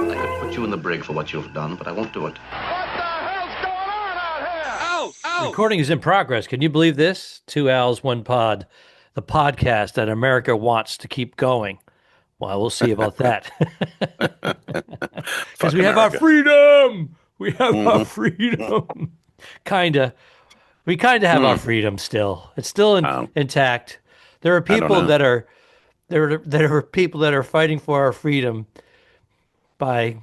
I could put you in the brig for what you've done, but I won't do it. What the hell's going on out here? Ow! Ow! Recording is in progress. Can you believe this? 2 Owls, 1 Pod, the podcast that America wants to keep going. Well, we'll see about that. Because we have our freedom. We have our freedom. Kinda. We kind of have our freedom still. It's still intact. There are people that are people that are fighting for our freedom by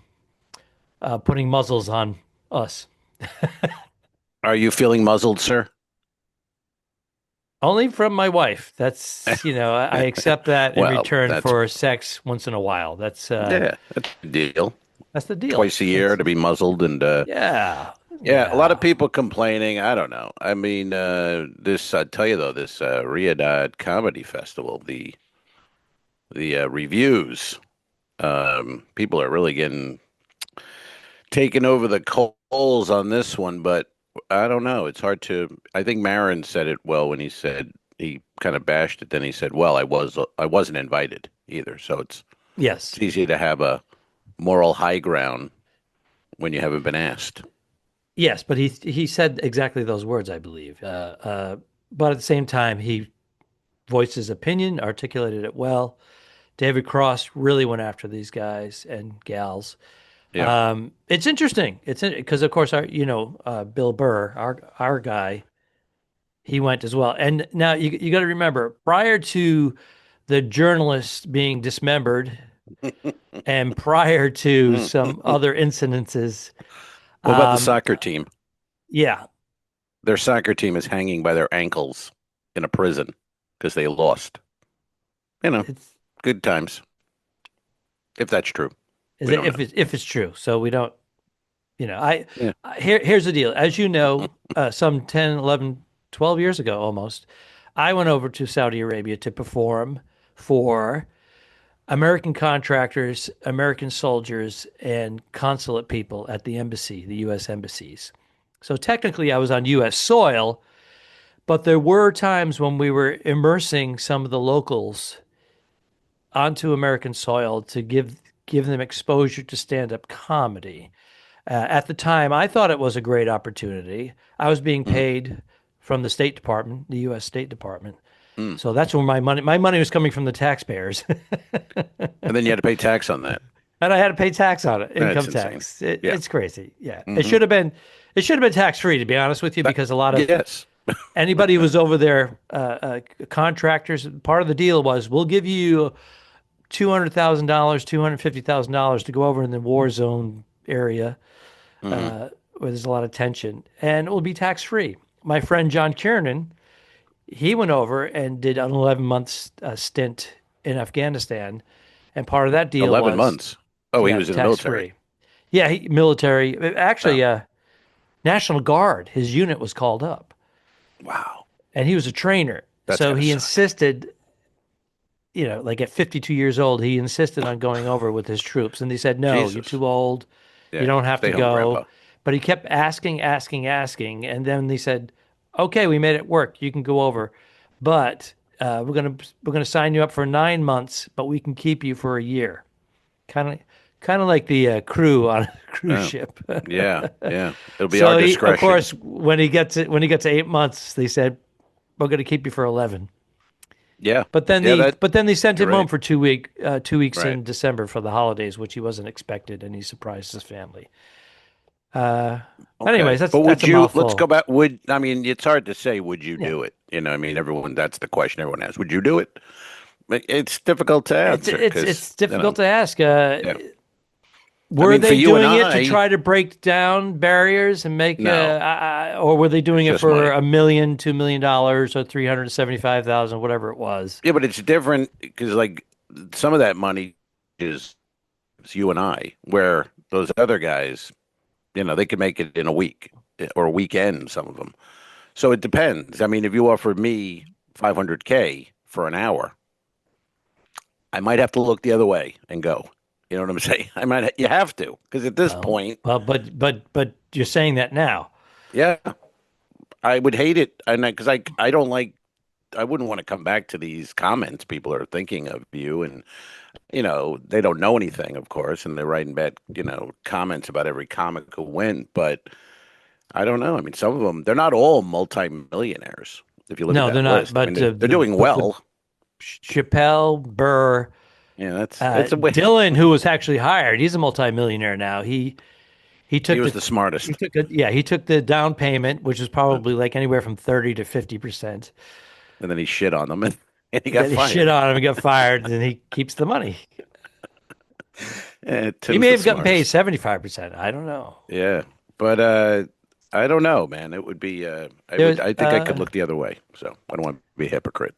putting muzzles on us. Are you feeling muzzled, sir? Only from my wife. That's, I accept that in return that's- for sex once in a while. That's That's the deal. that's the deal. Twice a year to be muzzled and Yeah. a lot of people complaining. I don't know. I mean, I tell you though, this Riyadh Comedy Festival, the reviews, people are really getting taken over the coals on this one, but I don't know. It's hard to. I think Marin said it well when he said he kind of bashed it. Then he said, "Well, I wasn't invited either." So it's easy to have a moral high ground when you haven't been asked. Yes, but he said exactly those words, I believe. But at the same time, he voiced his opinion, articulated it well. David Cross really went after these guys and gals. Yeah. It's interesting. It's because, of course, Bill Burr, our guy, he went as well. And now you got to remember, prior to the journalists being dismembered, and prior to some other incidences. What about the soccer team? Yeah. Their soccer team is hanging by their ankles in a prison because they lost. It's good times. If that's true. If it's true. So we don't, here's the deal. As you know, some 10, 11, 12 years ago almost, I went over to Saudi Arabia to perform for American contractors, American soldiers, and consulate people at the embassy, the U.S. embassies. So technically I was on U.S. soil, but there were times when we were immersing some of the locals onto American soil to give them exposure to stand-up comedy. At the time, I thought it was a great opportunity. I was being paid from the State Department, the U.S. State Department. So that's where my money was coming from the taxpayers. And then you had to pay tax on that. And I had to pay tax on it, income That's tax. insane. It's crazy. Yeah. It should have been tax-free, to be honest with you, because a lot of anybody who was over there, contractors, part of the deal was, we'll give you $200,000, $250,000 to go over in the war zone area where there's a lot of tension, and it will be tax-free. My friend John Kiernan, he went over and did an 11-month stint in Afghanistan, and part of that deal 11 was months. Oh, he was in the military. Yeah, military. Actually, National Guard, his unit was called up. Wow. And he was a trainer. So he insisted, like at 52 years old, he insisted on going over with his troops. And they said, no, you're too old. You don't have to go. Grandpa. But he kept asking. And then they said, okay, we made it work. You can go over. But we're gonna sign you up for 9 months, but we can keep you for a year. Kind of like the crew on a cruise ship. Yeah. It'll be our discretion. Of course, when he gets to 8 months, they said, we're going to keep you for 11. Yeah. But then they sent him home for 2 weeks Right. in December for the holidays, which he wasn't expected, and he surprised his family. Anyways, that's a mouthful. Let's go back. It's hard to say, would you do it? That's the question everyone asks. Would you do it? It's difficult to answer. It's difficult to ask. Were they doing it to try to break down barriers and make, or were they doing it for $1 million, $2 million, or $375,000, whatever it was? Yeah, but it's different because, like, some of that money is you and I, where those other guys, they could make it in a week or a weekend. Some of them. So it depends. I mean, if you offered me $500K for an hour, I might have to look the other way and go. You know what I'm saying? You have to, because at this point. Well, but you're saying that now. Yeah, I would hate it, and because I don't like I wouldn't want to come back to these comments people are thinking of you, and they don't know anything, of course, and they're writing bad, comments about every comic who went. But I don't know. I mean, some of them, they're not all multimillionaires. If you look at No, that they're not. list, I But mean, they're doing well. Chappelle, Burr, Yeah, that's a way. Dylan, who was actually hired, he's a multimillionaire now. He He took was the smartest. he took the down payment, which is probably like anywhere from 30 to 50%. And then he shit on them, and he got Then he shit fired. on him and got fired, and he keeps the money. Yeah, He Tim's may the have gotten paid smartest. 75%. I don't know. Yeah, but I don't know, man. It would be. There's I think I could look the other way. So I don't want to be a hypocrite.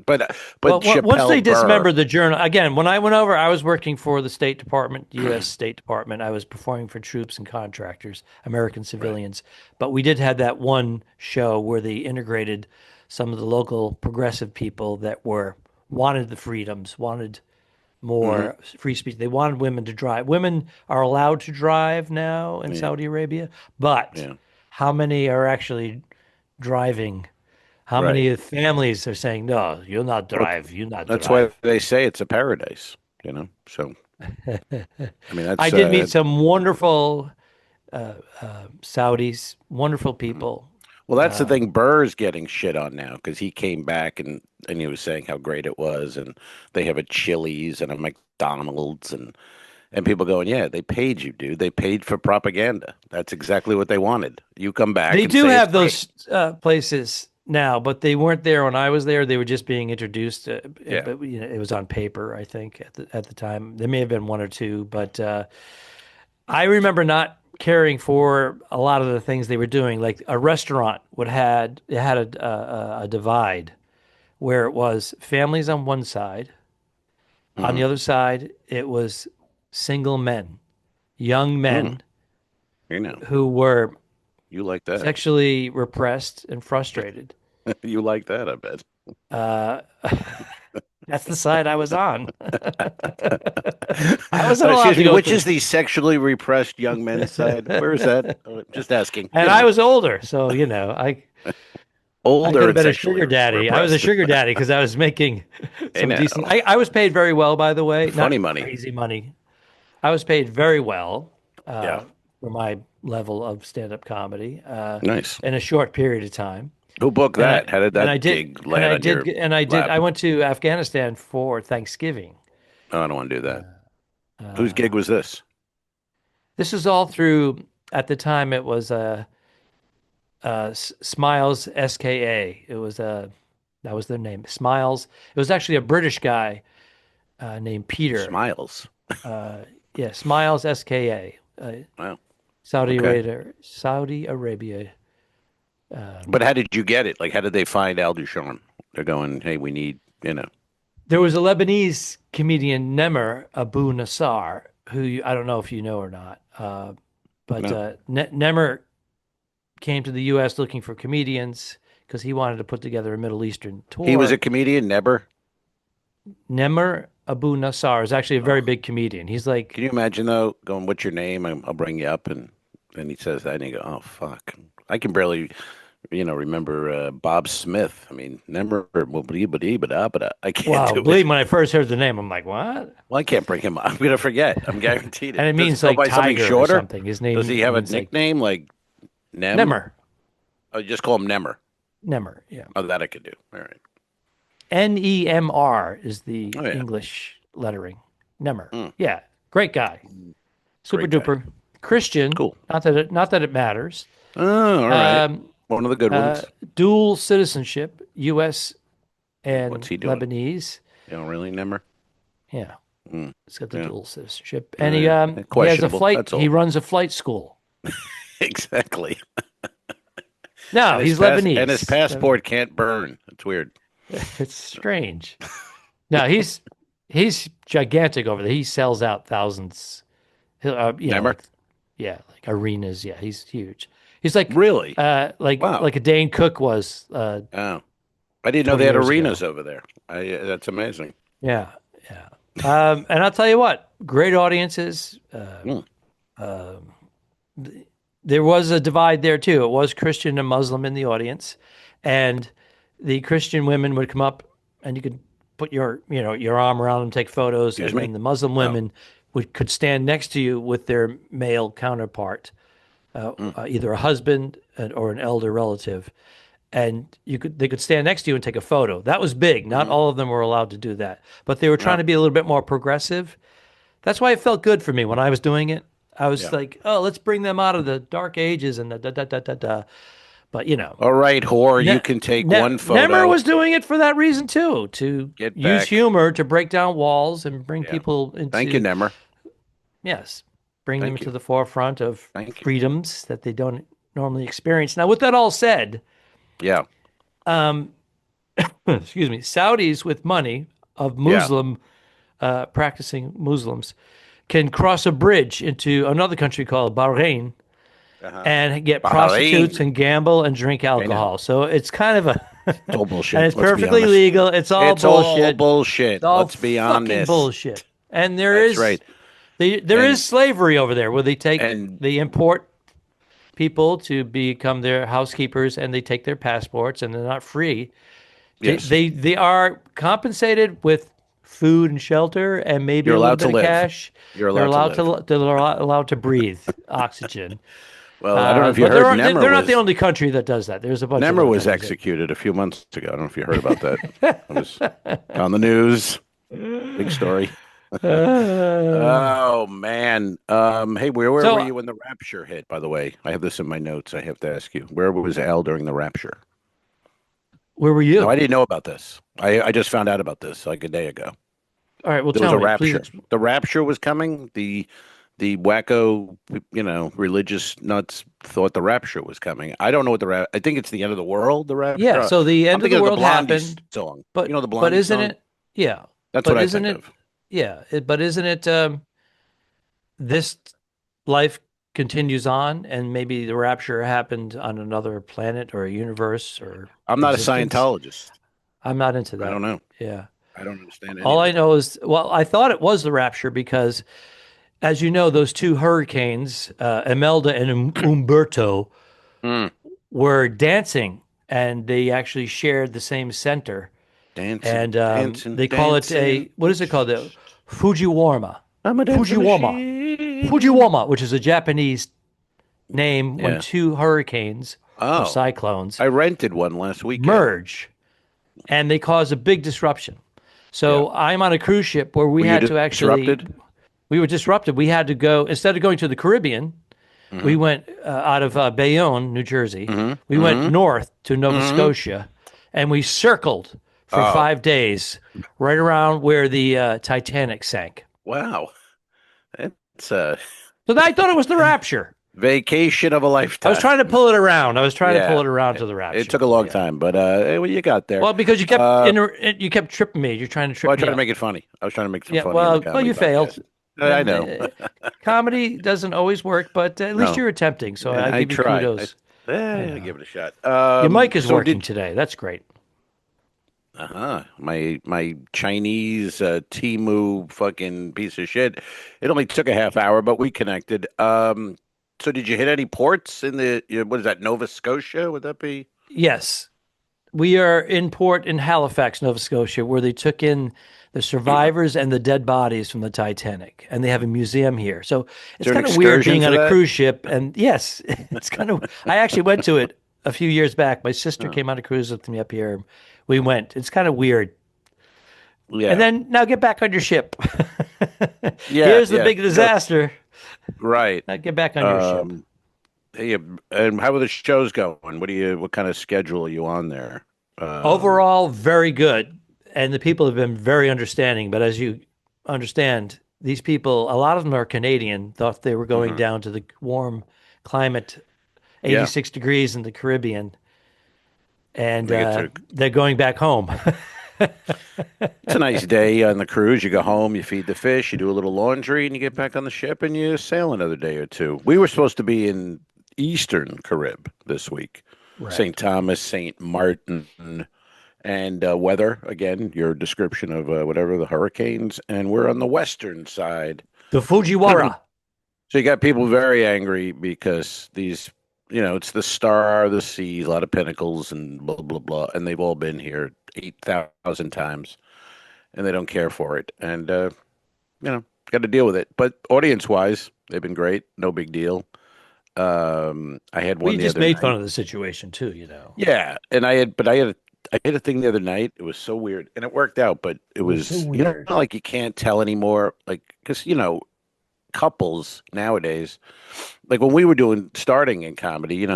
But well, once they Chappelle Burr. dismembered the journal again, when I went over, I was working for the State Department, U.S. State Department. I was performing for troops and contractors, American civilians. But we did have that one show where they integrated some of the local progressive people that wanted the freedoms, wanted more free speech. They wanted women to drive. Women are allowed to drive now in Saudi Arabia, but Yeah. how many are actually driving? How Right. many families are saying, no, you'll not drive, you not That's drive? why they say it's a paradise. So I mean, that's. I did meet some wonderful Saudis, wonderful people. Well, that's the thing. Burr's getting shit on now because he came back and he was saying how great it was, and they have a Chili's and a McDonald's, and people going, yeah, they paid you, dude. They paid for propaganda. That's exactly what they wanted. You come back. They and do say have it's those places now, but they weren't there when I was there. They were just being introduced. Yeah. But it was on paper, I think, at the time. There may have been one or two, but I remember not caring for a lot of the things they were doing. Like a restaurant had a divide where it was families on one side. On the other side, it was single men, young men great. who were You like that? sexually repressed and frustrated. You like that? I bet. That's the side I was on. I wasn't allowed Excuse to me. go Which through. is the sexually repressed young men's side? Where is that? Just asking. And I was older, so I Older could have and been a sexually sugar daddy. I was a repressed. sugar daddy because I was making some know. decent. I was paid very well, by the way. Funny Not money. crazy money. I was paid very well Yeah. for my level of stand-up comedy Nice. in a short period of time. Who booked that? How did that and I did, gig land on your lap? I went to Afghanistan for Thanksgiving. Oh, I don't want to do that. Whose gig was this? This is all through. At the time, it was Smiles SKA. It was that was their name, Smiles. It was actually a British guy named Peter. Smiles. Yeah, Smiles SKA. Wow. Saudi Okay. Arabia. But how did you get it? Like, how did they find Al Ducharme? They're going, hey, we need. There was a Lebanese comedian, Nemer Abu Nassar, who I don't know if you know or not, but No. Nemer came to the U.S. looking for comedians because he wanted to put together a Middle Eastern tour. He was a comedian, never. Nemer Abu Nassar is actually a very big comedian. He's like, Can you imagine though, going, "What's your name? I'll bring you up," and then he says that, and you go, "Oh fuck, I can barely, remember Bob Smith. I mean, never, I can't wow, do believe it. me, when I first heard the name, I'm like, what? Well, I can't bring him up. I'm gonna forget. I'm guaranteed it. And it Does means go like by something tiger or shorter? something. His name Does he have a means, like, nickname like Nem? Nemer. Oh, just call him Nemer. Nemer, yeah. Oh, that I could do. All right. Nemer is the Oh, yeah. English lettering. Nemer. Yeah, great guy. Super Great guy. duper Christian. Cool. Not that it matters. Oh, all right. One of the good ones. Dual citizenship, U.S. and What's he doing? Lebanese. You don't really Nemer? Yeah, it's got the Yeah. dual citizenship, and he has a Questionable, flight. that's all. He runs a flight school. Exactly. No, And he's his Lebanese, and his passport can't burn. It's weird. It's strange. No, he's gigantic over there. He sells out thousands. Nemer? Like arenas. Yeah, he's huge. He's like Really? wow. Like a Dane Cook was. Oh, I didn't know 20 they had years arenas over there. That's amazing. Yeah. And I'll tell you what, great audiences. There was a divide there too. It was Christian and Muslim in the audience, and the Christian women would come up, and you could put your arm around them, take photos, Excuse and me? then the Muslim women could stand next to you with their male counterpart, either a husband or an elder relative, and they could stand next to you and take a photo. That was big. Not all of them were allowed to do that, but they were trying to be a little bit more progressive. That's why it felt good for me when I was doing it. I was like, oh, let's bring them out of the dark ages and the da da da da da. But All right, whore, you can take one photo. Nemmer was doing it for that reason too, to use humor to break down walls and bring people into. Thank you, Nemmer. Yes, bring them to the forefront of freedoms that they don't normally experience. Now, with that all said, excuse me, Saudis with money of Muslim practicing Muslims can cross a bridge into another country called Bahrain. And get prostitutes and gamble and drink alcohol. So it's kind of it's all bullshit. And it's perfectly legal. It's all bullshit. All bullshit. Let's be honest. Bullshit. And there is slavery over there where they import people to become their housekeepers, and they take their passports, and they're not free. Yes. They are compensated with food and shelter and maybe a little bit of cash. They're allowed to breathe oxygen. Well, I don't know if you heard. They're not the only country that does that. There's a bunch. Nemmer was executed a few months ago. I don't know if you heard about that. It was on the news. Big story. Oh man. Hey, where were you when the rapture hit? By the way, I have this in my notes. I have to ask you. Where was Al during the rapture? Where were you? No, I didn't know about this. I just found out about this like a day ago. All right. Well, there was a rapture. Please. The rapture was coming. The wacko, religious nuts thought the rapture was coming. I don't know what I think it's the end of the world. The rapture. Yeah. So the end of the world happened. Song, but the Blondie but isn't song? it? Yeah. That's what I think of. Yeah. But isn't it? This life continues on, and maybe the rapture happened on another planet or a universe or. I'm not a Scientologist. I'm not into that. I don't know. Yeah. I don't understand it. All I know is, I thought it was the rapture because, as you know, those two hurricanes, Imelda and Umberto, were dancing, and they actually shared the same center. Dancing, and they call it what is it called? The Fujiwara. Fujiwara, which is a Japanese name when two hurricanes or cyclones. I rented one last week. Merge, and they cause a big disruption. So I'm on a cruise ship where we had to actually. Disrupted? We were disrupted. We had to go, instead of going to the Caribbean, we went out of Bayonne, New Jersey. We went north to Nova Scotia, and we circled for 5 days right around where the Titanic sank. Wow. It's So I thought it was the rapture. Vacation of a lifetime. I was trying to pull it around. to pull it around to the rapture. It took a long time, but you got there. Well, because you kept you kept tripping me. You're trying to trip me. I tried to make it funny. I was trying to make some funny. Well, you failed. I know. Comedy doesn't always work, but at least you're attempting. So I give you kudos. I give it a shot. Your mic is working today. That's great. My Chinese Temu fucking piece of shit. It only took a half hour, but we connected. So did you hit any ports in the what is that, Nova Scotia? Would that be? Yes, we are in port in Halifax, Nova Scotia, where they took in the survivors and the dead bodies from the Titanic, and they have a museum here. So it's kind of weird being on a cruise ship. And yes, it's kind of. I actually went to it a few years back. My sister came on a cruise with me up here. We went. It's kind of weird. Yeah. And then now get back on your ship. Here's the big disaster. Right. Now get back on your ship. Hey, and how are the shows going? What kind of schedule are you on there? Overall, very good. And the people have been very understanding. But as you understand, these people, a lot of them are Canadian, thought they were going down to the warm climate, 86 degrees in the Caribbean. And they're going back home. It's a nice day on the cruise. You go home, you feed the fish, you do a little laundry, and you get back on the ship and you sail another day or two. We were supposed to be in Eastern Carib this week. Right. St. Thomas, St. Martin, and weather. Again, your description of whatever, the hurricanes. And we're on the western side. The Fujiwara. So you got people very angry because these it's the star of the sea, a lot of pinnacles and blah blah blah, and they've all been here 8,000 times, and they don't care for it, and got to deal with it. But audience-wise, they've been great, no big deal. I had Well, one you the just other made fun night. of the situation too, Yeah, and I had a thing the other night. It was so weird, and it worked out, but it was so was weird. like you can't tell anymore, like because couples nowadays, like when we were starting in comedy, you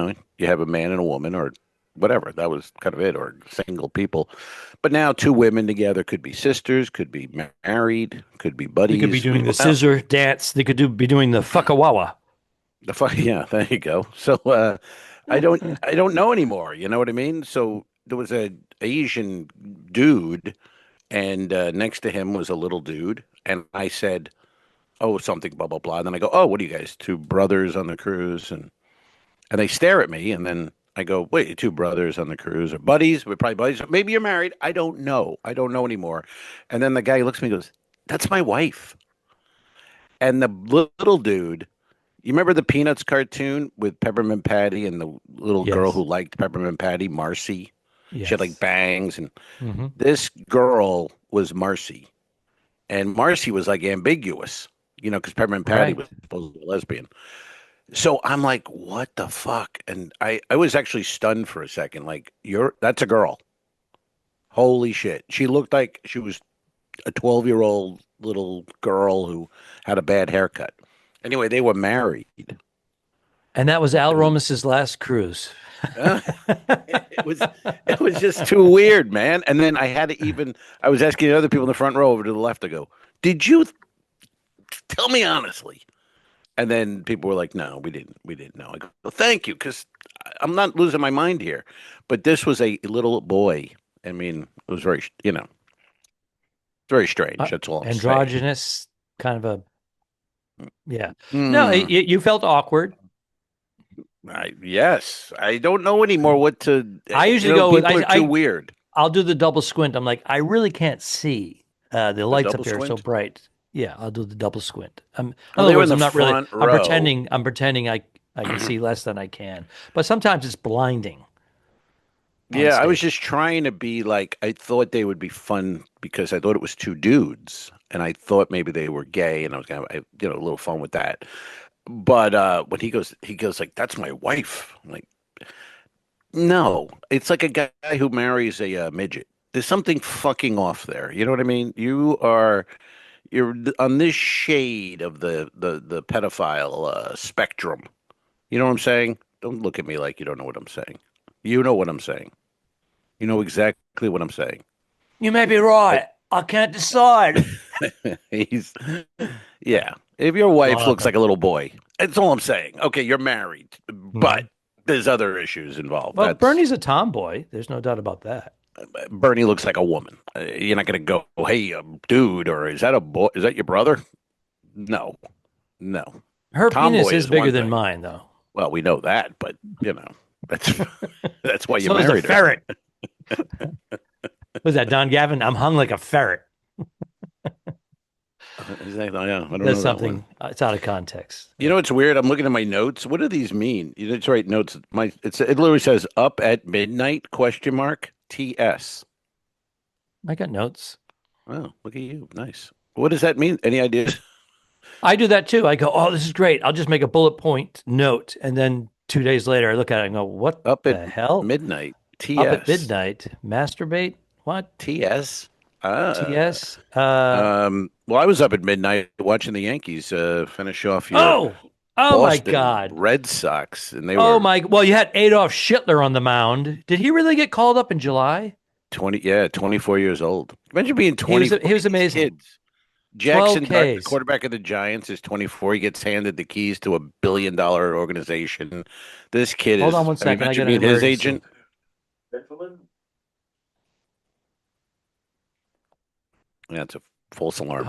have a man and a woman or whatever. That was kind of it, or single people. But now two women together could be sisters, could be married, could be They could be buddies. doing the Well, scissor dance. They could be doing the fuckawawa. the fuck, yeah, there you go. So I don't know anymore. You know what I mean? So there was a Asian dude, and next to him was a little dude, and I said, "Oh, something blah blah blah." And then I go, "Oh, what are you guys? Two brothers on the cruise?" And they stare at me, and then I go, "Wait, you two brothers on the cruise or buddies? We're probably buddies. Maybe you're married. I don't know. I don't know anymore." And then the guy looks at me and goes, "That's my wife." And the little dude, you remember the Peanuts cartoon with Peppermint Patty and the little girl Yes. who liked Peppermint Patty, Marcy? She had like Yes. bangs, and Hmm. this girl was Marcy, and Marcy was like ambiguous, because Peppermint Patty Right. was supposed to be a lesbian. So I'm like, what the fuck? And I was actually stunned for a second. Like, that's a girl. Holy shit. She looked like she was a 12-year-old little girl who had a bad haircut. Anyway, they were married. And that was Al And Romas's last cruise. uh, it was just too weird, man. And then I was asking the other people in the front row over to the left to go, did you tell me honestly? And then people were like, "No, we didn't know." I go, "Well, thank you, because I'm not losing my mind here." But this was a little boy. I mean, it was very strange. Uh, That's all I'm saying. Androgynous, kind of a yeah. No, Hmm. you felt awkward. Yes, I don't know anymore what to. I usually go with People are too weird. I'll do the double squint. I'm like, I really can't see. The The lights up double here are so squint. bright. Yeah, I'll do the double squint. In Oh, other they were in words, the I'm not really. front row. I'm pretending I can see less than I can. But sometimes it's blinding on Yeah, I was stage. just trying to be like, I thought they would be fun because I thought it was two dudes, and I thought maybe they were gay, and I was gonna, a little fun with that. But when he goes like, "That's my wife." I'm like, no, it's like a guy who marries a midget. There's something fucking off there. You know what I mean? You're on this shade of the pedophile spectrum. You know what I'm saying? Don't look at me like you don't know what I'm saying. You know what I'm saying. You know exactly what I'm saying. You may be But right. I can't decide. he's, yeah. If your wife Love looks like him. a little boy, that's all I'm saying. Okay, you're married, but Mhm. there's other issues involved. Well, That's Bernie's a tomboy. There's no doubt about that. Bernie looks like a woman. You're not going to go, "Hey, dude," or "Is that a boy? Is that your brother?" No, no. Her penis Tomboy is is bigger one than thing. mine, though. Well, we know that, but that's that's why you So is the married her. ferret. Was that Don Gavin? I'm hung like a ferret. Exactly. Yeah, I don't That's know that one. something. It's out of context. You know what's weird? I'm looking at my notes. What do these mean? You just write notes. It literally says "up at midnight?" question mark TS. I got notes. Oh, look at you. Nice. What does that mean? Any ideas? I do that too. I go, oh, this is great. I'll just make a bullet point note. And then 2 days later, I look at it and go, what Up at the hell? midnight. Up at TS. midnight, masturbate? What? TS. Ah. TS? Well, I was up at midnight watching the Yankees finish off your Oh, oh my Boston God. Red Sox, and they Oh were my. Well, you had Adolf Schittler on the mound. Did he really get called up in July? 24 years old. Imagine being He was 24. he was These amazing. kids. 12 Jackson Dart, the Ks. quarterback of the Giants, is 24. He gets handed the keys to $1 billion organization. This kid Hold on is, one I mean, second. I imagine got an being his emergency. agent. Yeah, it's a false alarm.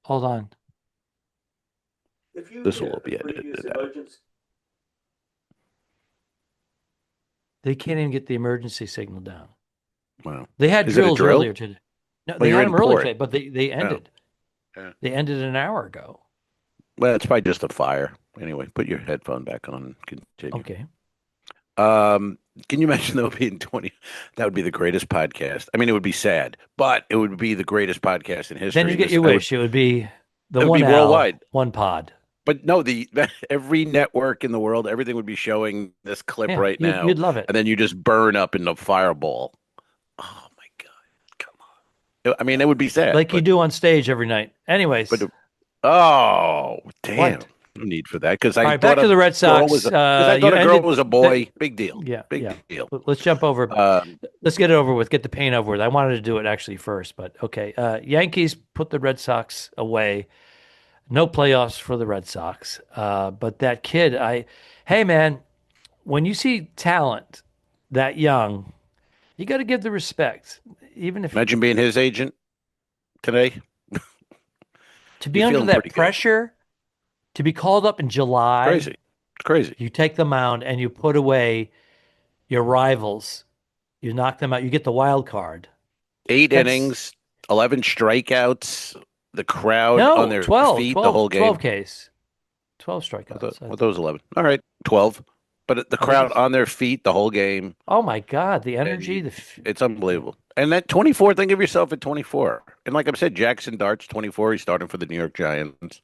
Hold on. This will all be edited out. They can't even get the emergency signal down. Wow. They had Is it a drills drill? earlier today. No, Well, they you're had in them earlier port. today, but they Oh, ended. yeah. They ended an hour ago. Well, it's probably just a fire. Anyway, put your headphone back on and continue. Okay. Can you imagine though being 20? That would be the greatest podcast. I mean, it would be sad, but it would be the greatest podcast in Then history. you get your wish. It would be the It would one be Al, worldwide. one pod. But no, the every network in the world, everything would be showing this clip Yeah, right now, you'd love it. and then you just burn up in the fireball. Oh my God, come on! I mean, it would be sad, Like you do on stage every night. Anyways, oh damn, what? no need for that because All I right, back thought to the a Red girl was Sox. because I You thought a girl ended was a boy. Big deal, yeah, big yeah. deal. Let's jump over. Um, Let's get it over with. Get the pain over with. I wanted to do it actually first, but okay. Yankees put the Red Sox away. No playoffs for the Red Sox. But that kid, hey man, when you see talent that young, you got to give the respect, even if Imagine being his agent today. to be You're under feeling that pretty good. pressure, to be called up in July. Crazy, crazy. You take the mound and you put away your rivals. You knock them out. You get the wild card. Eight That's innings, 11 strikeouts. The crowd on no their 12, feet the 12, whole 12 game. case, 12 I thought, strikeouts. I thought it was 11. All right, 12. But the I think crowd on their feet the whole game. oh my God, the And energy. it's unbelievable. And that 24, think of yourself at 24. And like I said, Jackson Dart's 24. He's starting for the New York Giants.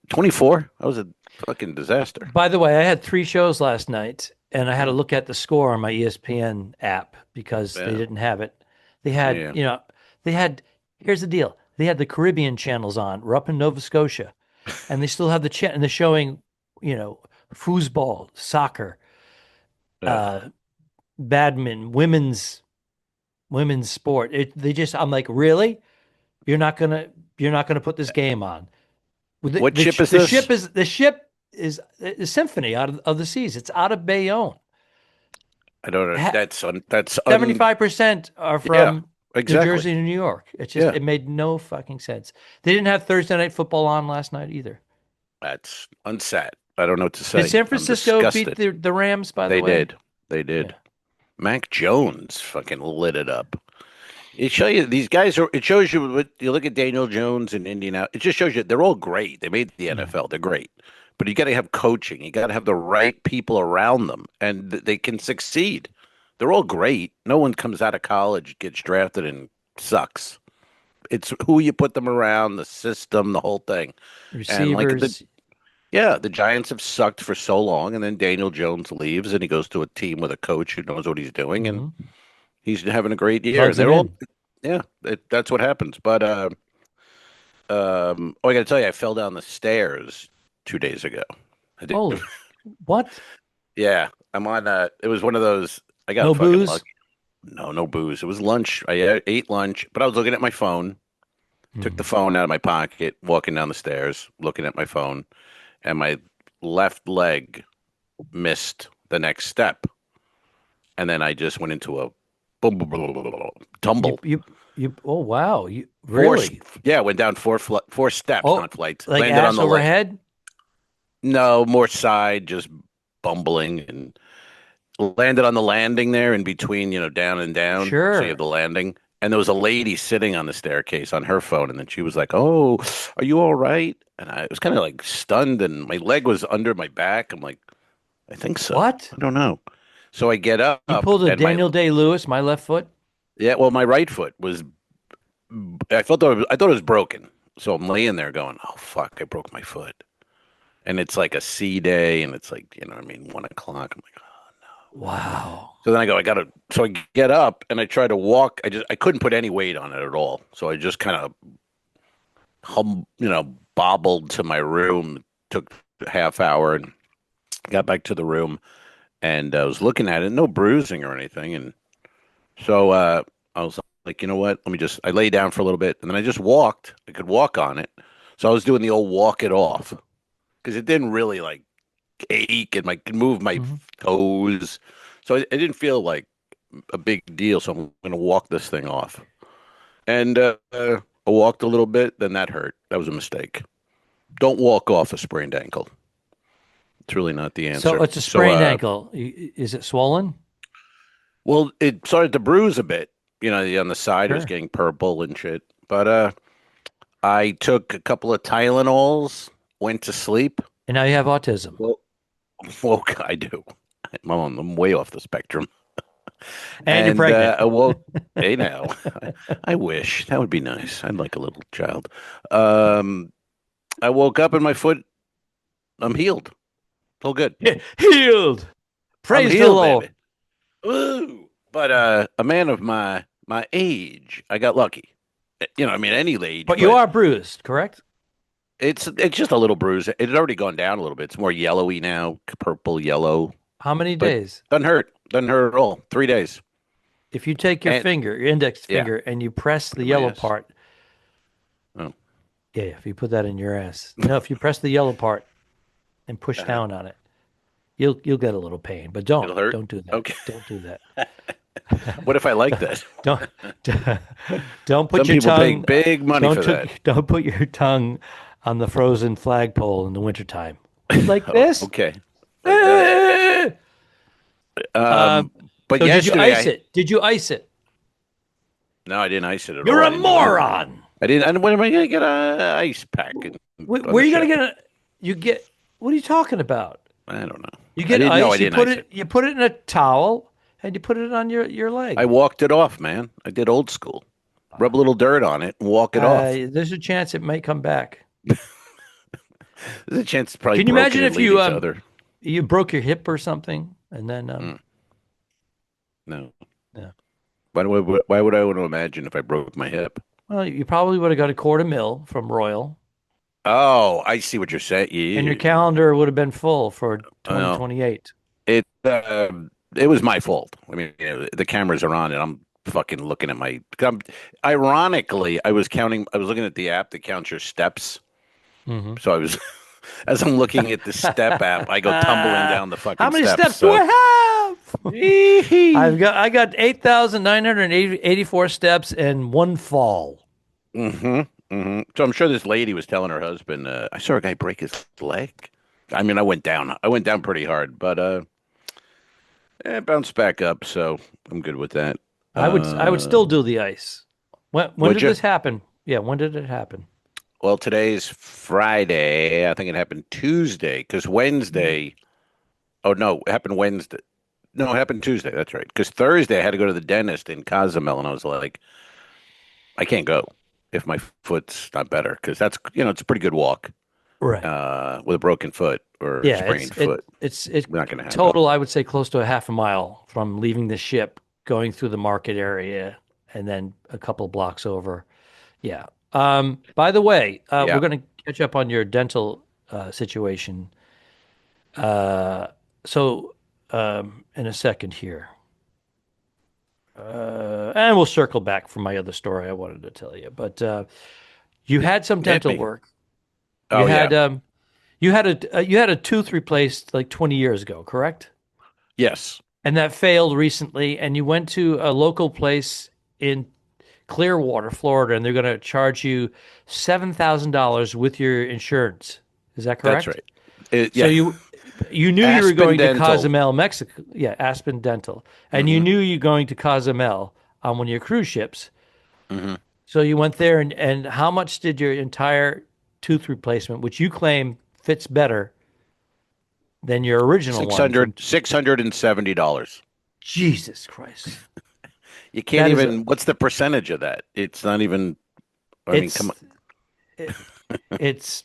24? That was a fucking disaster. By the way, I had 3 shows last night, and I had to look at the score on my ESPN app because they Yeah. didn't have it. They had, Yeah. they had. Here's the deal: they had the Caribbean channels on. We're up in Nova Scotia, and they still have and they're showing, foosball, soccer, Yeah. uh, badminton, women's sport. I'm like, really? You're not gonna put this game on? What ship is The this? ship is a symphony out of the seas. It's out of Bayonne. I don't know. That's 75% are yeah, from New exactly. Jersey and New York. It made no fucking sense. They didn't have Thursday night football on last night either. That's unsat. I don't know what to say. Did San I'm Francisco beat disgusted. the Rams, by the They way? did. They did. Yeah. Mac Jones fucking lit it up. It shows you these guys are. It shows you what you look at Daniel Jones and Indiana. It just shows you they're all great. They made the NFL. They're great, but you got to have coaching. You got to have the right people around them, and they can succeed. They're all great. No one comes out of college, gets drafted, and sucks. It's who you put them around, the system, the whole thing. And like Receivers. the Giants have sucked for so long, and then Daniel Jones leaves, and he goes to a team with a coach who knows what he's doing, and he's having a great year. Plugs They're him all, in. yeah, that's what happens. But I got to tell you, I fell down the stairs 2 days ago. I did. Holy, what? Yeah, I'm on. It was one of those. I got No fucking booze? lucky. No booze. It was lunch. I ate lunch, but I was looking at my phone. Took the phone out of my pocket, walking down the stairs, looking at my phone, and my left leg missed the next step, and then I just went into a boom, boom, boom, boom, boom, boom, tumble. You. Oh wow! You really? Went down four steps, Oh, not flights. like Landed ass on the overhead? No, more side, just bumbling, and landed on the landing there in between, down and down. Sure. So you have the landing. And there was a lady sitting on the staircase on her phone, and then she was like, "Oh, are you all right?" And I was kind of like stunned, and my leg was under my back. I'm like, "I think so." What? I don't know. So I get up. You pulled a and Daniel Day-Lewis, my left foot? Yeah, well, my right foot was. I thought it was broken. So I'm laying there going, "Oh fuck, I broke my foot." And it's like a C day, and it's like 1 o'clock. I'm like, Wow. so then so I get up and I try to walk. I couldn't put any weight on it at all. So I just kind of bobbled to my room, took a half hour and got back to the room, and I was looking at it, no bruising or anything. And so I was like, you know what? I lay down for a little bit, and then I just walked. I could walk on it. So I was doing the old walk it off because it didn't really like ache and I could move my toes. So it didn't feel like a big deal. So I'm going to walk this thing off. And I walked a little bit, then that hurt. That was a mistake. Don't walk off a sprained ankle. It's really not the answer. So it's a sprained ankle. Is it swollen? Well, it started to bruise a bit. On the side, it was Sure. getting purple and shit. But I took a couple of Tylenols, went to sleep. And now you have autism. Well, I do. I'm way off the spectrum. And you're pregnant. I woke. Hey now, I wish that would be nice. I'd like a little child. Um, I woke up and my foot. I'm healed. All good. Healed. I'm Praise the healed, Lord. baby. Woo! But a man of my age, I got lucky. I mean, any age. But you are bruised, correct? It's just a little bruise. It had already gone down a little bit. It's more yellowy now, purple yellow. How many But days? doesn't hurt. Doesn't hurt at all. 3 days. If you take your And finger, your index yeah, finger, and you press the my yellow ass. part. Oh, Yeah, if you put that in your ass. No, if you press the yellow part and push down on it, you'll get a little pain. But it'll hurt. don't do that. Okay. Don't do that. What if I like that? Don't don't put Some your people tongue. pay big money for that. Don't put your tongue on the frozen flagpole in the wintertime. Like this. Okay. Um, But so did you yesterday, ice it? Did you ice it? no, I didn't ice it at You're all. a moron. I didn't. And when am I going to get a ice pack? Where are you gonna get a? You get. What are you talking about? I don't know. You I get didn't know ice. I You didn't put ice it. You put it in a towel, and you put it on your leg. I walked it off, man. I did old school. Rub a little dirt on it and walk it off. There's a chance it might come back. There's a chance it's probably Can you broken imagine and if you leading to other. you broke your hip or something, and then No. Yeah. Why would I want to imagine if I broke my hip? well, you probably would have got $250,000 from Royal, Oh, I see what you're saying. Yeah. and your calendar would have been full for Well, 2028. It was my fault. I mean, the cameras are on, and I'm fucking looking at my. Ironically, I was looking at the app that counts your steps. Mm-hmm. So I was, as I'm looking at the step app, I go tumbling down the fucking How many steps So, do I have? I got 8,984 steps and one fall. So I'm sure this lady was telling her husband, I saw a guy break his leg. I mean, I went down pretty hard, but it bounced back up, so I'm good with that. I would still do the ice. When did you? this happen? Yeah, when did it happen? Well, today's Friday. I think it happened Tuesday because Wednesday. Oh no, it happened Wednesday. No, it happened Tuesday. That's right. Because Thursday I had to go to the dentist in Cozumel, and I was like, I can't go if my foot's not better because that's it's a pretty good walk. Right. With a broken foot or sprained foot. It's not going to happen. Total, I would say close to a half a mile from leaving the ship, going through the market area, and then a couple of blocks over. Yeah. By the way, we're going to catch up on your dental situation. So in a second here. And we'll circle back from my other story I wanted to tell you. But you had some dental work. You had a tooth replaced like 20 years ago, correct? Yes. And that failed recently, and you went to a local place in Clearwater, Florida, and they're going to charge you $7,000 with your insurance. Is that correct? That's right. So you knew you were going to Cozumel, Mexico. Yeah, Aspen Dental. And you knew you were going to Cozumel on one of your cruise ships. Mm-hmm. So you went there, and how much did your entire tooth replacement, which you claim fits better than your original $670. Jesus Christ. You can't even, what's the percentage of that? It's not even, I mean, come on. It's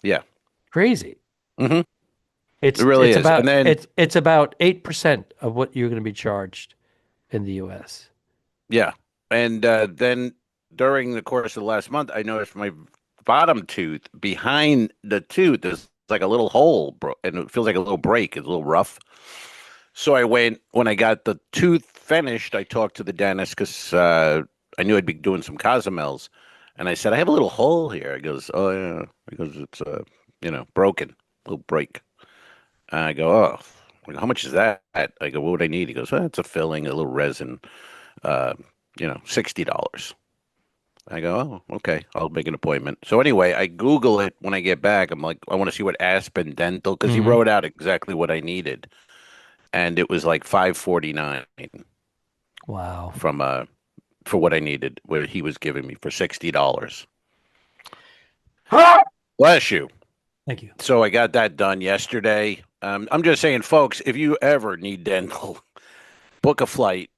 Mm-hmm. crazy. It really is. About, and then, it's about 8% of what you're going to be charged in the U.S. Yeah. And then during the course of the last month, I noticed my bottom tooth behind the tooth, there's like a little hole, and it feels like a little break. It's a little rough. So when I got the tooth finished, I talked to the dentist because I knew I'd be doing some Cozumels. And I said, I have a little hole here. He goes, oh, yeah. Because it's, broken, a little break. And I go, oh, how much is that? I go, what would I need? He goes, well, it's a filling, a little resin, $60. I go, oh, okay, I'll make an appointment. So anyway, I Google it when I get back. I'm like, I want to see what Aspen Dental, because he wrote out exactly what I needed. And it was like $549. Wow. For what I needed, where he was giving me for $60. Bless you. Thank you. So I got that done yesterday. I'm just saying, folks, if you ever need dental, book a flight,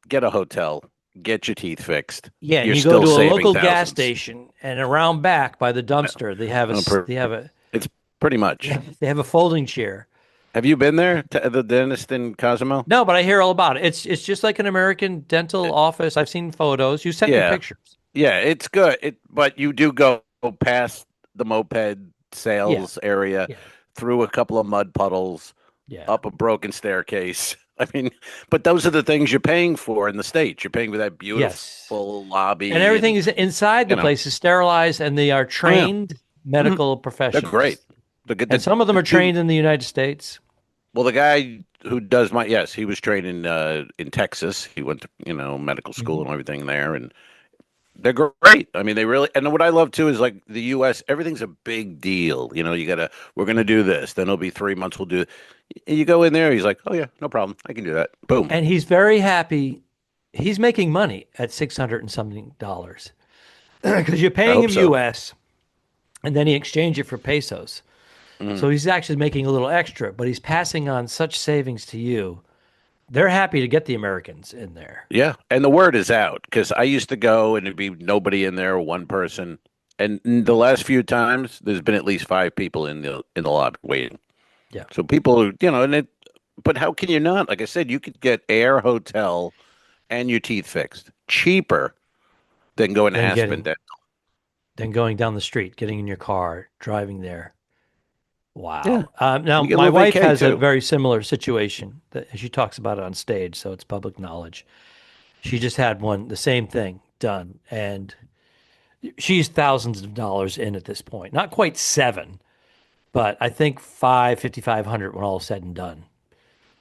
get a hotel, get your teeth fixed. Yeah, and You're you go still to a saving local gas thousands. station, and around back by the dumpster, It's pretty much. they have a folding chair. Have you been there to the dentist in Cozumel? No, but I hear all about it. It's just like an American dental office. I've seen photos. You sent me Yeah, pictures. yeah, it's good. But you do go past the moped Yeah, sales area, yeah, through a couple of mud puddles, yeah. up a broken staircase. I mean, but those are the things you're paying for in the States. You're paying for that Yes. beautiful lobby, And everything is inside the you know. place is sterilized, and they are Oh yeah, trained hmm medical they're great. professionals. And The some of them the are dude, trained in the United States. well, the guy who does my yes, he was trained in Texas. He went to medical school Mhm. and everything there, and they're great. I mean, they really. And what I love too is like the U.S. Everything's a big deal. We're gonna do this. Then it'll be 3 months. We'll do. And you go in there. He's like, oh yeah, no problem. I can do that. Boom. And he's very happy. He's making money at $600 and something dollars because you're I paying hope him so. U.S. and then he exchange it for pesos. Mhm. So he's actually making a little extra, but he's passing on such savings to you. They're happy to get the Americans in there. Yeah, and the word is out because I used to go and it'd be nobody in there, one person. And in the last few times, there's been at least five people in the lobby waiting. Yeah. So people, and it. But how can you not? Like I said, you could get air hotel and your teeth fixed cheaper than going to Then Aspen. getting, then going down the street, getting in your car, driving there. Yeah, Wow. Now, you get a my little wife vacay has a too. very similar situation that she talks about it on stage, so it's public knowledge. She just had the same thing done, and she's thousands of dollars in at this point. Not quite seven, but I think 5,500 when all is said and done.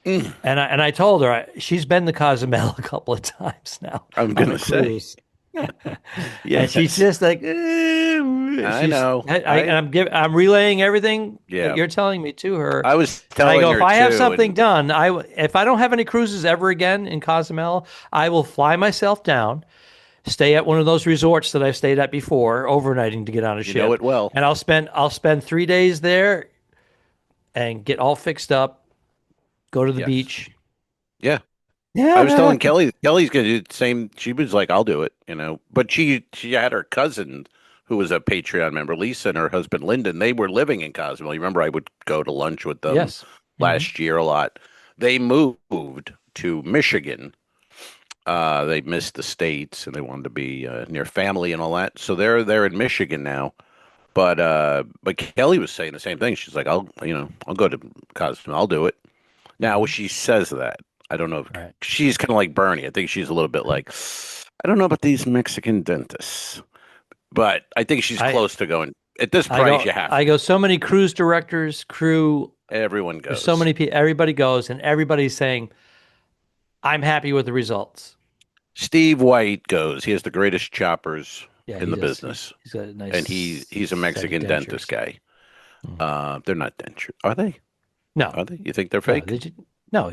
Mm, And I told her she's been to Cozumel a couple of times now I'm on a gonna say cruise, and she's yes. just like, I know. I'm relaying everything that Yeah. you're telling me to her. I was And I telling go, if her I have too, something and done, if I don't have any cruises ever again in Cozumel, I will fly myself down, stay at one of those resorts that I've stayed at before, overnighting to get on a you know ship, it well. and I'll spend 3 days there and get all fixed up, go to the Yes. beach. Yeah. I was Yeah. telling Kelly, Kelly's gonna do the same. She was like, "I'll do it," But she had her cousin, who was a Patreon member, Lisa, and her husband Lyndon. They were living in Cozumel. You remember I would go to lunch with them Yes. Hmm. last year a lot. They moved to Michigan. They missed the states and they wanted to be near family and all that. So they're in Michigan now. But Kelly was saying the same thing. She's like, I'll go to Cozumel. I'll do it. Now she says that. I don't know if Right. she's kind of like Bernie. I think she's a little bit like, I don't know about these Mexican dentists, but I think she's I close to going at this I price. go You have I to. go so many cruise directors, crew, Everyone there's so goes. many people, everybody goes and everybody's saying, I'm happy with the results. Steve White goes. He has the greatest choppers Yeah, in he the does. business, He's got a and nice he's a set of Mexican dentist dentures. guy. Mm. They're not dentures, are they? No, Are they? You think they're no, fake? no,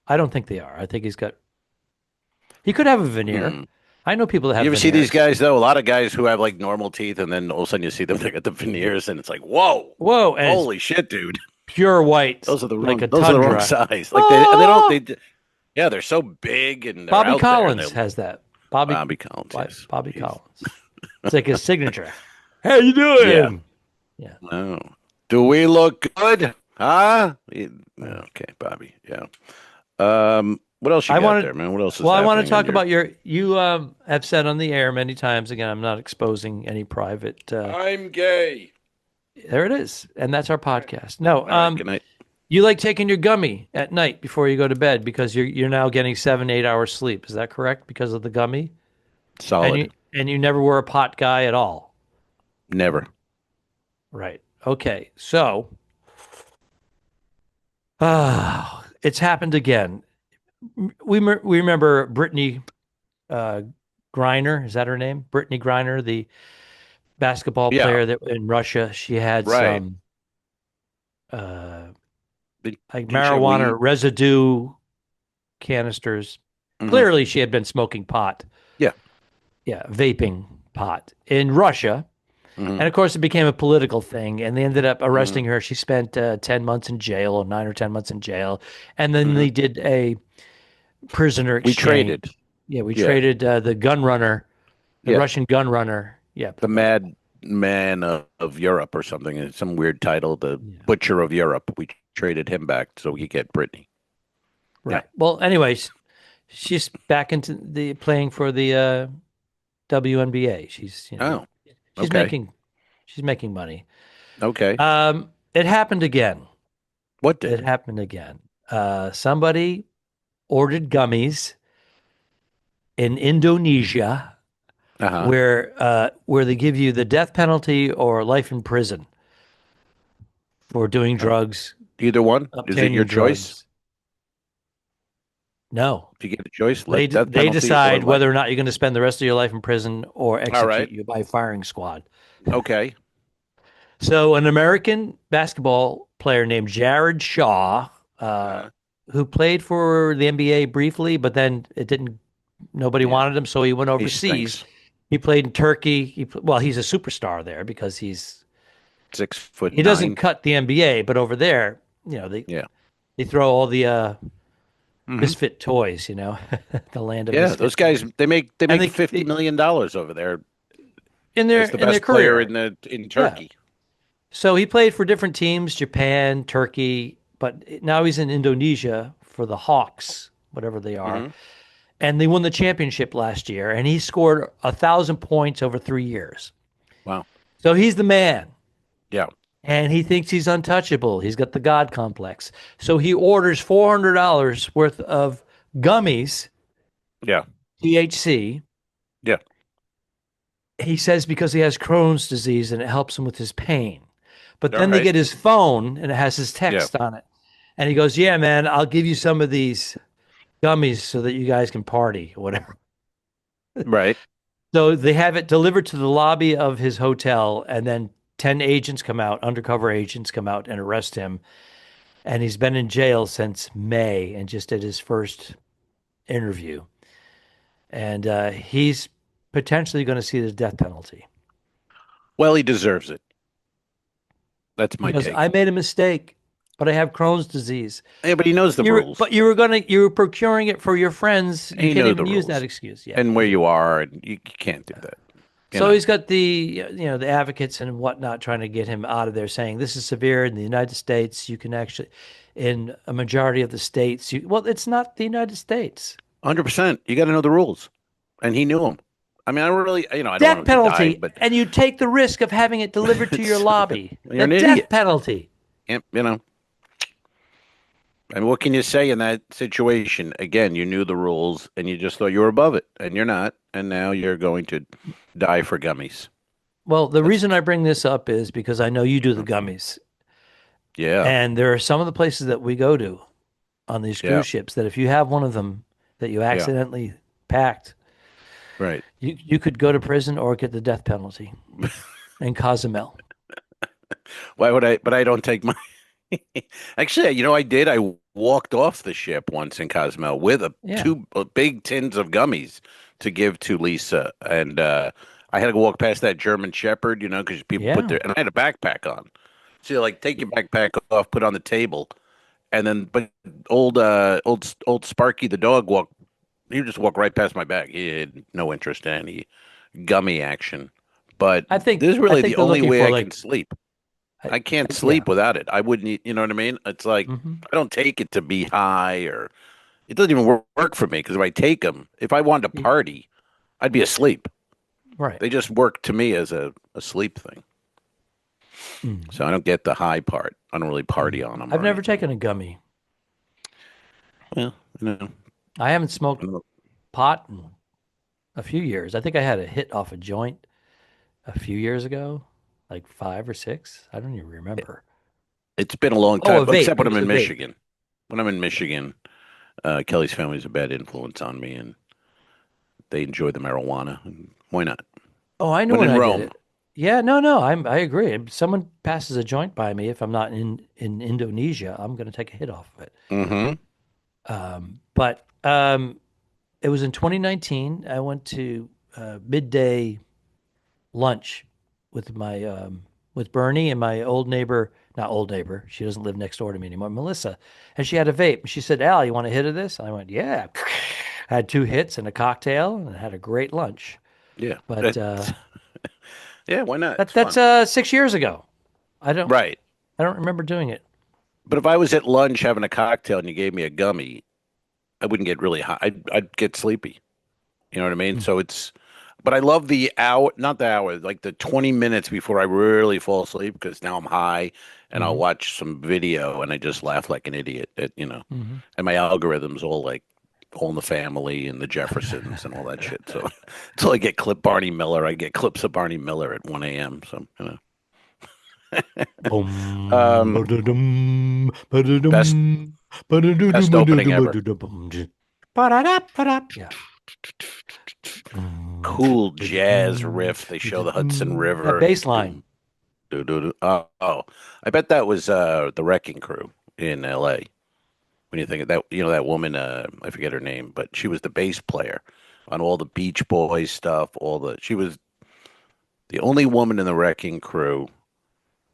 I don't think they are. I think he could have a veneer. Hmm. I know people that You have ever see these veneers. guys though? A lot of guys who have like normal teeth, and then all of a sudden you see them they got the veneers, and it's like, whoa, Whoa, and it's holy shit, dude! pure white, Those are the like wrong. a Those are the wrong tundra. size. Like they don't. Oh! Yeah, they're so big and they're Bobby out there, and Collins they're has that. Bobby, Bobby Collins. Yes, Bobby He's- Collins. It's like his signature. How you yeah. doing? Yeah. Oh, do we look good? Huh? Uh, Okay, Bobby. Yeah. What else you I got wanted. there, man? What else is Well, I want to happening in talk your? about you have said on the air many times. Again, I'm not exposing any private. I'm gay. There it is, and that's our podcast. No, All right, good night. you like taking your gummy at night before you go to bed because you're now getting 7-8 hours sleep. Is that correct? Because of the gummy, Solid. and you never were a pot guy at all, Never. right? Okay, so it's happened again. We remember Brittany Griner. Is that her name? Brittany Griner, the basketball Yeah. player that in Russia. She had Right. some Did like you say marijuana weed? residue canisters. Mhm. Clearly, she had been smoking pot. Yeah. Yeah, vaping pot in Russia. And of course, it became a political thing, and they ended up arresting her. She spent 10 months in jail, or 9 or 10 months in jail, and then they did a prisoner We exchange. traded. Yeah, we Yeah. traded the gun runner, the Yeah. Russian gun runner. Yeah, The Mad Man of Europe or something. It's some weird title. The Butcher of Europe. We traded him back so we could get Britney. right. Well, anyways, she's back into the playing for the WNBA. She's Oh, she's okay. making money. Okay. It happened again. What It did? happened again. Somebody ordered gummies in Indonesia, Uh-huh. where they give you the death penalty or life in prison for doing drugs, Either one? Is it obtaining your choice? drugs. No, If you get a choice, they death they penalty or decide life. whether or not you're going to spend the rest of your life in prison or All right. execute you by firing squad. Okay. So, an American basketball player named Jared Shaw, who played for the NBA briefly, but then it didn't. Nobody wanted him, so he went overseas. stinks. He played in Turkey. He's a superstar there because he 6'9". doesn't cut the NBA, but over there, they throw all the misfit toys, the land of Yeah, misfit those guys toys. they make And $50 million over there in as the their best career. player in Turkey. So he played for different teams, Japan, Turkey, but now he's in Indonesia for the Hawks, whatever they are. And they won the championship last year, and he scored 1,000 points over 3 years. Wow. So he's the man. Yeah. And he thinks he's untouchable. He's got the God complex. So he orders $400 worth of gummies, Yeah. THC. Yeah. He says because he has Crohn's disease and it helps him with his pain. But All then they right. get his phone and it has his text on it. And he goes, yeah, man, I'll give you some of these gummies so that you guys can party or whatever. Right. So they have it delivered to the lobby of his hotel, and then 10 agents come out, undercover agents come out and arrest him. And he's been in jail since May and just did his first interview. And he's potentially going to see the death penalty. Well, he deserves it. That's my Because take. I made a mistake, but I have Crohn's disease. Yeah, but he knows the rules. But you were procuring it for your friends. You can't even use that excuse. Yeah. And where you are, and you can't do that. So he's got the the advocates and whatnot trying to get him out of there, saying this is severe in the United States. You can actually, in a majority of the states, it's not the United States. 100%. You got to know the rules, and he knew them. I mean, I really, I don't Death want him penalty, to die, but and you take the risk of having it delivered to your lobby. You're an death idiot. Penalty. I mean, what can you say in that situation? Again, you knew the rules, and you just thought you were above it, and you're not, and now you're going to die for gummies. Well, the reason I bring this up is because I know you do the gummies. Yeah. And there are some of the places that we go to on these cruise ships that if you have one of them that you accidentally packed, right, you could go to prison or get the death penalty in Cozumel. Why would I? But I don't take my. Actually, I did. I walked off the ship once in Cozumel with two big tins of gummies to give to Lisa, and I had to walk past that German Shepherd, because people put their, and I had a backpack on, so you take your backpack off, put it on the table, and then but old Sparky the dog he would just walk right past my back. He had no interest in any gummy action, but I think this is really the only way I can sleep. I can't sleep without it. I wouldn't, you know what I mean? It's like, I don't take it to be high it doesn't even work for me because if I take them, if I wanted to party, I'd be asleep. Right. They just work to me as a sleep thing. So I don't get the high part. I don't really party on them. I've never taken a gummy. Well, I haven't smoked pot in a few years. I think I had a hit off a joint a few years ago. Like 5 or 6. I don't even remember. It's been a long time, except when I'm in vape. Michigan. When I'm in Michigan, Kelly's family's a bad influence on me, and they enjoy the marijuana. Why not? Oh, I know when in I Rome. did it. Yeah, no, I agree. If someone passes a joint by me, if I'm not in Indonesia, I'm going to take a hit off of it. But it was in 2019. I went to midday lunch with Bernie and my old neighbor, not old neighbor, she doesn't live next door to me anymore, Melissa, and she had a vape. And she said, "Al, you want a hit of this?" And I went, "Yeah." Had 2 hits and a cocktail, and had a great lunch. Yeah. But Yeah, why not? It's that's fun. 6 years ago. I don't Right. I don't remember doing it. But if I was at lunch having a cocktail and you gave me a gummy, I wouldn't get really high. I'd get sleepy. You know what I mean? Mm. So but I love the hour, not the hour, like the 20 minutes before I really fall asleep because now I'm high and I'll Hmm. watch some video and I just laugh like an idiot Hmm. and my algorithm's all like All in the Family and the Jeffersons and all that shit. So until I get Barney Miller, I get clips of Barney Miller at 1 a.m. So, Boom, um, ba-da-dum, best ba-da-dum, best opening ba-da-dum, ever. ba-da-dum, ba-da-da, ba-da. Yeah. Cool jazz riff. They show the Hudson That River. bass line. Doom, doo, doo, doo. Oh, I bet that was the Wrecking Crew in L.A. When you think of that, that woman, I forget her name, but she was the bass player on all the Beach Boys stuff. She was the only woman in the Wrecking Crew,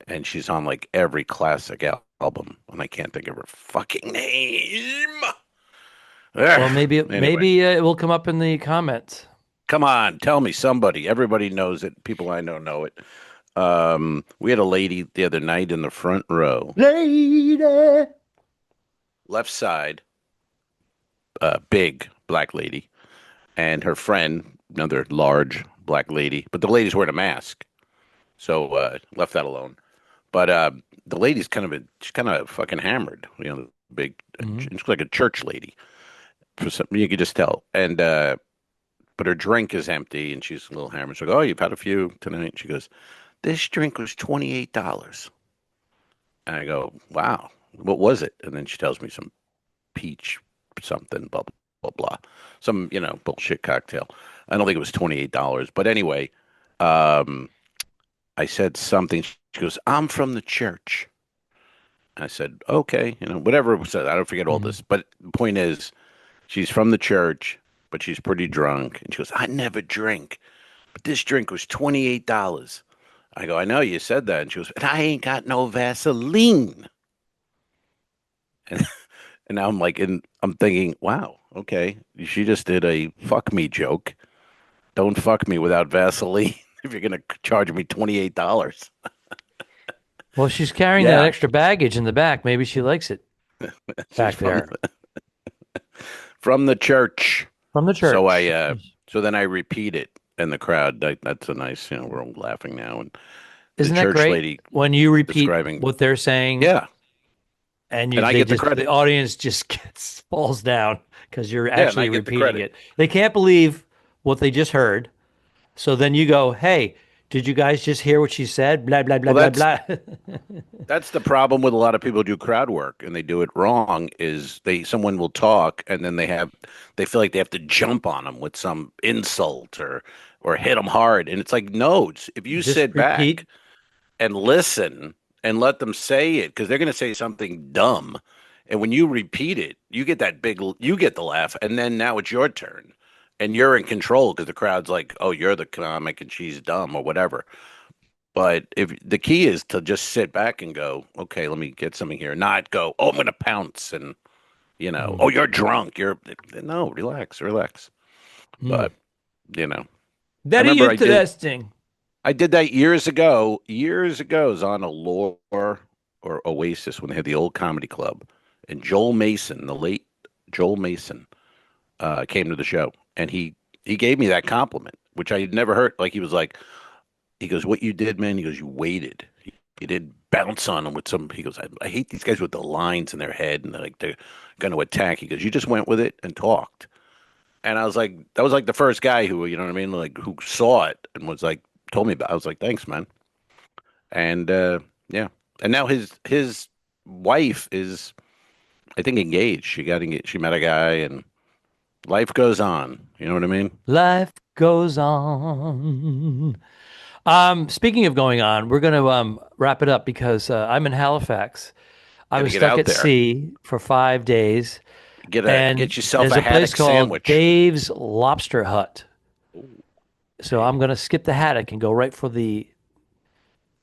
and she's on like every classic album, and I can't think of her fucking name. Well, Ugh. maybe Anyway, it will come up in the comments. come on, tell me somebody. Everybody knows it. People I know it. We had a lady the other night in the front row, Lady. left side, big black lady, and her friend, another large black lady, but the lady's wearing a mask, so left that alone. But the lady's she's kind of fucking hammered, big, Hmm. she's like a church lady. For some, you could just tell, and but her drink is empty, and she's a little hammered. So I go, "Oh, you've had a few tonight." She goes, "This drink was $28." And I go, "Wow, what was it?" And then she tells me some peach something, blah blah blah, some bullshit cocktail. I don't think it was $28, but anyway, um, I said something. She goes, "I'm from the church." I said, "Okay, whatever it was said. I don't forget all Hmm. this." But the point is, she's from the church, but she's pretty drunk. And she goes, "I never drink, but this drink was $28." I go, "I know you said that." And she goes, "And I ain't got no Vaseline." And, and now I'm like, and I'm thinking, wow, okay, she just did a fuck me joke. Don't fuck me without Vaseline if you're gonna charge me $28. Well, she's carrying that Yeah, extra baggage in the back. Maybe she likes it she's back from there from the church. from the So church. so then I repeat it in the crowd. That's a nice, we're all laughing now. And the Isn't that church great lady when you repeat describing, what they're saying yeah, and and I get the the credit. audience just gets falls down because you're Yeah, and I actually get the repeating credit. it. They can't believe what they just heard. So then you go, "Hey, did you guys just hear what she said? Blah blah blah Well, blah blah." that's the problem with a lot of people who do crowd work and they do it wrong is someone will talk and then they feel like they have to jump on them with some insult or hit them hard, and it's like, no, if you Just sit back repeat. and listen and let them say it, because they're going to say something dumb, and when you repeat it, you get the laugh, and then now it's your turn and you're in control because the crowd's like, "Oh, you're the comic and she's dumb," or whatever. But if the key is to just sit back and go, "Okay, let me get something here," not go, "Oh, I'm going to pounce," and "Oh, Mm, you're drunk." No, relax, relax. mm. But you know, I Very remember interesting. I did that years ago. Years ago, it was on Allure or Oasis when they had the old comedy club, and Joel Mason, the late Joel Mason, came to the show, and he gave me that compliment, which I had never heard. Like he goes, "What you did, man?" He goes, "You waited. You didn't bounce on them with some." He goes, I hate these guys with the lines in their head and they're going to attack." He goes, "You just went with it and talked." And I was like, that was like the first guy who, you know what I mean? Like who saw it and was like, told me about it. I was like, "Thanks, man." And yeah. And now his wife is, I think, engaged. She met a guy and life goes on. You know what I mean? Life goes on. Speaking of going on, we're going to wrap it up because I'm in Halifax. I Got to was get stuck out at there. sea for 5 days, Get and yourself there's a a place haddock called sandwich. Dave's Lobster Hut. Ooh, So I'm Dave. going to skip the haddock and go right for the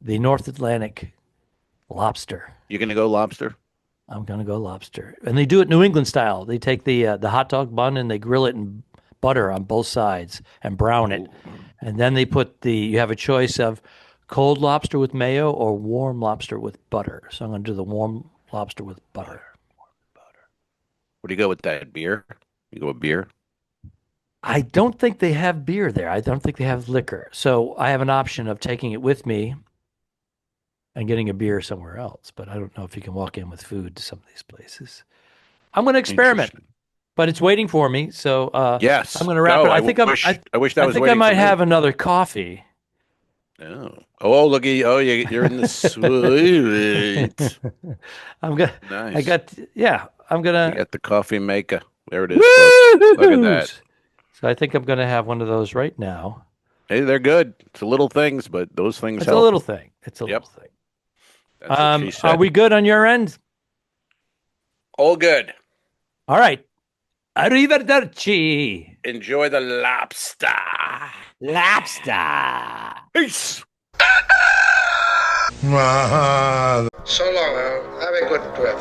the North Atlantic lobster. You're gonna go lobster? I'm gonna go lobster, and they do it New England style. They take the hot dog bun and they grill it in butter on both sides and brown it, and then they put you have a choice of cold lobster with mayo or warm lobster with butter. So I'm gonna do the warm lobster with butter. What do you go with that? Beer? You go with beer? I don't think they have beer there. I don't think they have liquor. So I have an option of taking it with me and getting a beer somewhere else. But I don't know if you can walk in with food to some of these places. I'm going to experiment, but it's waiting for me. So yes, I'm going to wrap it. I wish that was. I think I might have another coffee. Oh, look at you! Oh, you're in the sweet. I'm gonna. Nice. I'm gonna. You got the coffee maker. There it is, folks. Look at that. So I think I'm going to have one of those right now. Hey, they're good. It's little things, but those things help. It's a little thing. It's a little thing. That's what she said. Are we good on your end? All good. All right. Arrivederci. Enjoy the lobster. Lobster. Peace. So long, Al. Have a good trip.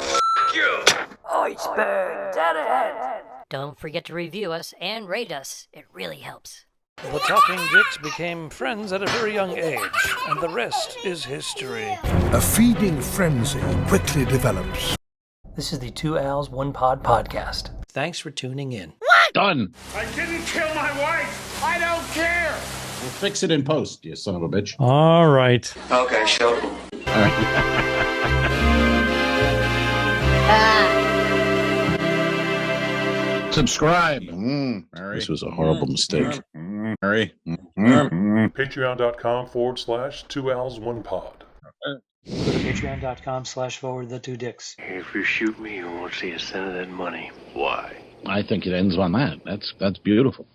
Iceberg. Dead. Don't forget to review us and rate us. It really helps. The Talking Dicks became friends at a very young age, and the rest is history. A feeding frenzy quickly develops. This is the Two Al's One Pod podcast. Thanks for tuning in. Done. I didn't kill my wife. I don't care. We'll fix it in post, you son of a bitch. All right. Okay, sure. Subscribe. This was a horrible mistake. Mary. Patreon.com/2Als1Pod. Patreon.com/forward the two dicks. If you shoot me, you won't see a cent of that money. Why? I think it ends on that. That's beautiful.